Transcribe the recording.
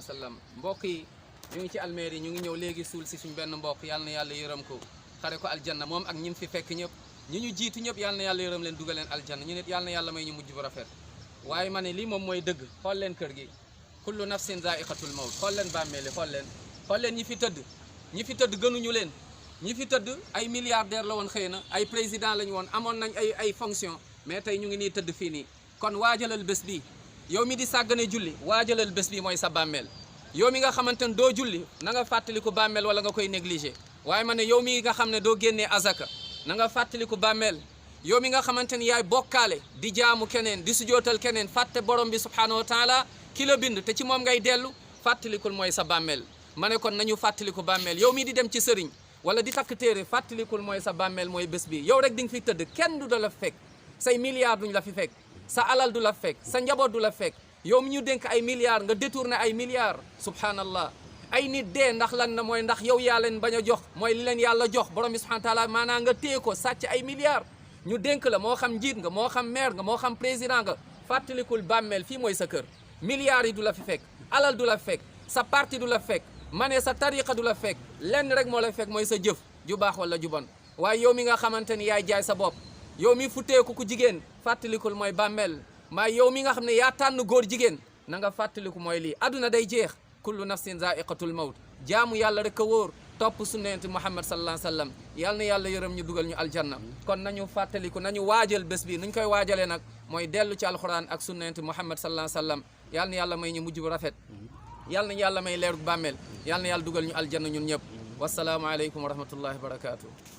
sallallahu alayhi wa sallam mbokk yi ñu ngi ci almeer yi ñu ngi ñëw léegi suul si suñu benn mbokk yàlla na yàlla yërëm ko xare ko aljanna moom ak ñi fi fekk ñëpp ñi ñu jiitu ñëpp yàlla na yàlla yërëm leen dugal leen aljanna ñu nit yàlla na yàlla may ñu mujj bu rafet waaye ma ne lii moom mooy dëgg xool leen kër gi kullu nafsin zaiqatul mawt xool leen bàmmeeli xool leen ñi fi tëdd gënuñu leen ñi fi tëdd ay milliardaire la woon xëy na ay président lañu woon amoon nañ ay fonction mais tey ñu ngi nii tëdd fii nii kon waajalal bés bi yow mi di sàggane julli waajalal bés bi mooy sa bàmmeel yow mi nga xamante ne doo julli na nga fàttaliku bàmmeel wala nga koy négliger waaye ma ne yow mi nga xam ne doo génnee azaka na nga fàttaliku bàmmeel yow mi nga xamante ni yaay bokkaale di jaamu keneen di sujootal keneen fàtte borom bi subhanahu wa taala ki la bind te ci moom ngay dellu fàttalikul mooy sa bàmmeel ma ne kon nañu fàttaliku bàmmeel yow mi di dem ci sëriñ wala di takk téere fàttalikul mooy sa bàmmeel mooy bés bi yow rek di nga fi tëdd kenn du la fekk say milliards duñ la fi fekk sa alal du la fekk sa njaboot du la fekk yow mi ñu dénk ay milliards nga détourné ay milliards subhanallah ay nit dee ndax lan na mooy ndax yow yaa leen bañ a jox mooy li leen yàlla jox borom bi subhanahu wa taala maanaam nga téye ko sàcc ay milliards ñu dénk la moo xam njiit nga moo xam maire nga moo xam président nga fàttalikul bàmmeel fii mooy sa kër milliards yi du la fi fekk alal du la fekk sa parti du la fekk ma ne sa tariqa du la fekk lenn rek moo la fekk mooy sa jëf ju baax wala ju bon waaye yow mi nga xamante ni yaay jaay sa bopp yow mi futteeku ku jigéen fàttalikul mooy bàmmeel maa yow mi nga xam ne yaa tànn góor jigéen na nga fàttaliku mooy lii aduna day jeex kullu nafsin zaiqatul mawt jaamu yàlla rek a wóor topp sunnati Muhammad sallallahu alayhi wa sallam yal na yàlla yërëm ñu dugal ñu aljanna kon nañu fàttaliku nañu waajal bés bi nuñ koy waajalee nag mooy dellu ci alquran ak sunnati Muhammad sallallahu alayhi wa sallam yal na yàlla may ñu mujj bu rafet yal na yàlla may leerug bàmmeel yal na yàlla dugal ñu aljanna ñun ñëpp wasalaamu aleykum wa rahmatullahi wa barakatuh